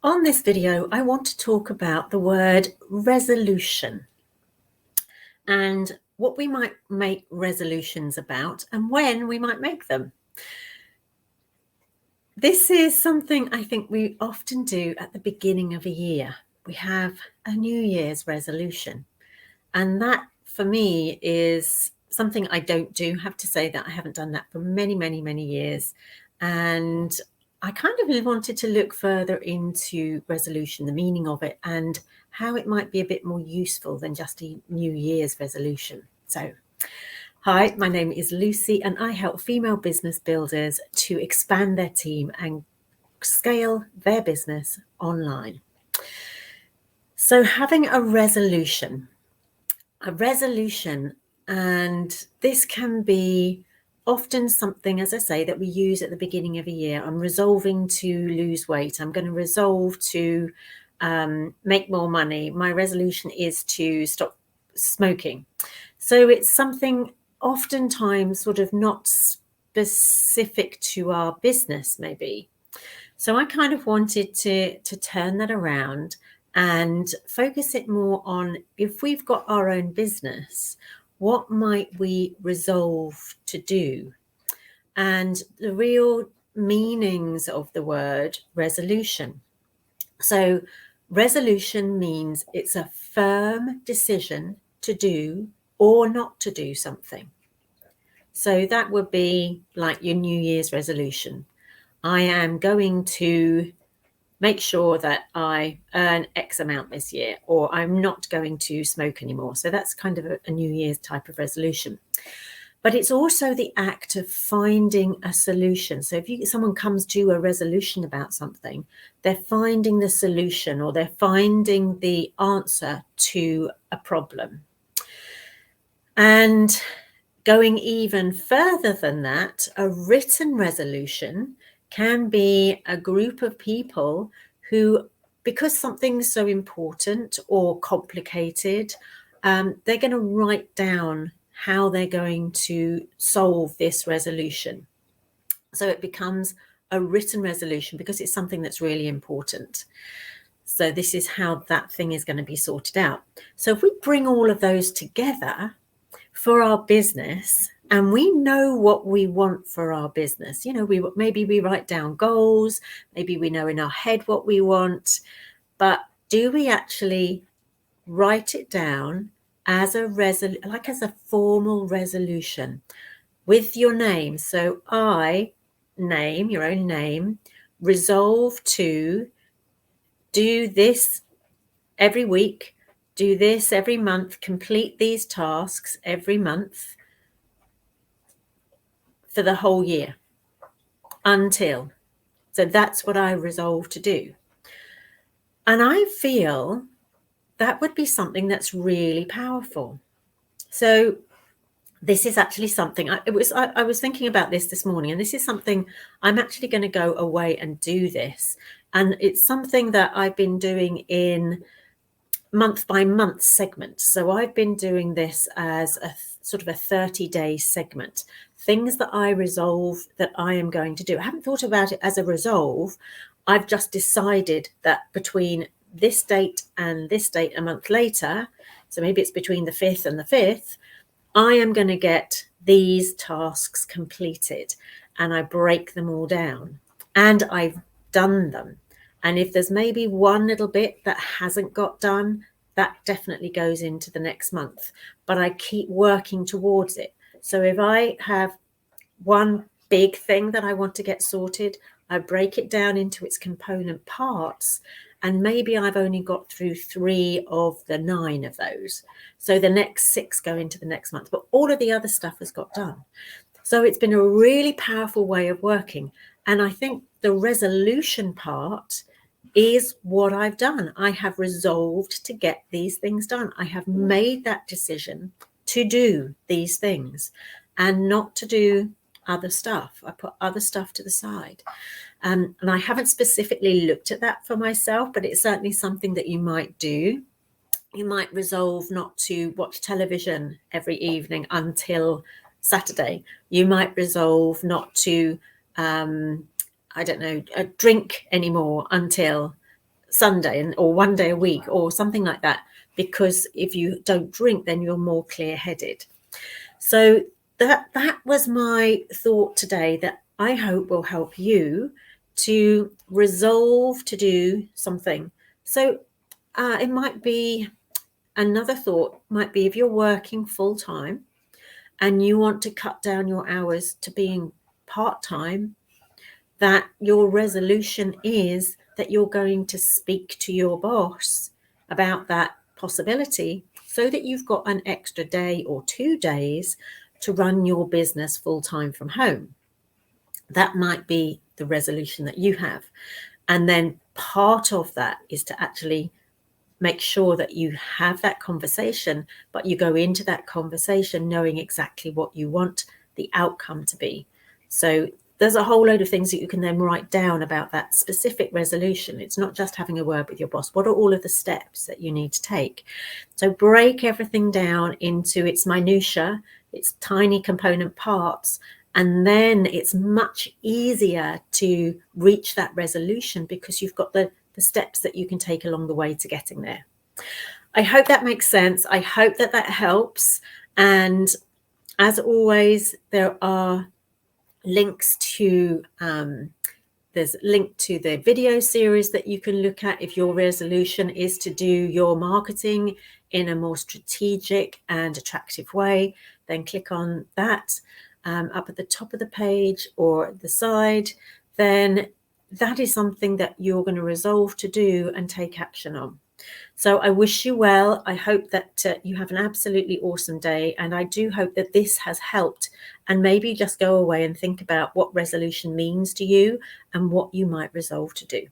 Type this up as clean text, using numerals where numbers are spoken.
On this video, I want to talk about the word resolution and what we might make resolutions about and when we might make them. This is something I think we often do at the beginning of a year. We have a New Year's resolution, and that for me is something I don't do. I have to say that I haven't done that for many, many, many years. And I kind of wanted to look further into resolution, the meaning of it, and how it might be a bit more useful than just a New Year's resolution. So, hi, my name is Lucy, and I help female business builders to expand their team and scale their business online. So, having a resolution, and this can be often something, as I say, that we use at the beginning of a year. I'm resolving to lose weight. I'm going to resolve to make more money. My resolution is to stop smoking. So it's something oftentimes sort of not specific to our business, maybe. So I kind of wanted to turn that around and focus it more on, if we've got our own business, what might we resolve to do? And the real meanings of the word resolution. So resolution means it's a firm decision to do or not to do something. So that would be like your New Year's resolution. I am going to make sure that I earn X amount this year, or I'm not going to smoke anymore. So that's kind of a New Year's type of resolution. But it's also the act of finding a solution. So if someone comes to a resolution about something, they're finding the solution, or they're finding the answer to a problem. And going even further than that, a written resolution can be a group of people who, because something's so important or complicated, they're going to write down how they're going to solve this resolution. So it becomes a written resolution because it's something that's really important. So this is how that thing is going to be sorted out. So if we bring all of those together for our business, and we know what we want for our business, maybe we write down goals, maybe we know in our head what we want, but do we actually write it down as as a formal resolution with your name? So name, your own name, resolve to do this every week, do this every month, complete these tasks every month for the whole year until. So that's what I resolve to do. And I feel that would be something that's really powerful. So this is actually something I was thinking about this morning, and this is something I'm actually going to go away and do this. And it's something that I've been doing in month by month segments. So I've been doing this as a sort of a 30-day segment, things that I resolve that I am going to do. I haven't thought about it as a resolve. I've just decided that between this date and this date a month later, so maybe it's between the 5th and the 5th, I am going to get these tasks completed, and I break them all down, and I've done them. And if there's maybe one little bit that hasn't got done, that definitely goes into the next month, but I keep working towards it. So if I have one big thing that I want to get sorted, I break it down into its component parts, and maybe I've only got through 3 of the 9 of those. So the next 6 go into the next month, but all of the other stuff has got done. So it's been a really powerful way of working. And I think the resolution part is what I've done. I have resolved to get these things done. I have made that decision to do these things and not to do other stuff. I put other stuff to the side. And I haven't specifically looked at that for myself, but it's certainly something that you might do. You might resolve not to watch television every evening until Saturday. You might resolve not to, drink anymore until Sunday or one day a week or something like that, because if you don't drink, then you're more clear-headed. So that was my thought today, that I hope will help you to resolve to do something. So it might be, another thought might be, if you're working full-time and you want to cut down your hours to being part-time, that your resolution is that you're going to speak to your boss about that possibility, so that you've got an extra day or 2 days to run your business full-time from home. That might be the resolution that you have. And then part of that is to actually make sure that you have that conversation, but you go into that conversation knowing exactly what you want the outcome to be. So there's a whole load of things that you can then write down about that specific resolution. It's not just having a word with your boss. What are all of the steps that you need to take? So break everything down into its minutiae, its tiny component parts, and then it's much easier to reach that resolution because you've got the steps that you can take along the way to getting there. I hope that makes sense. I hope that helps. And as always, there are links to there's a link to the video series that you can look at if your resolution is to do your marketing in a more strategic and attractive way. Then click on that up at the top of the page or at the side. Then that is something that you're going to resolve to do and take action on. So I wish you well. I hope that you have an absolutely awesome day. And I do hope that this has helped, and maybe just go away and think about what resolution means to you and what you might resolve to do.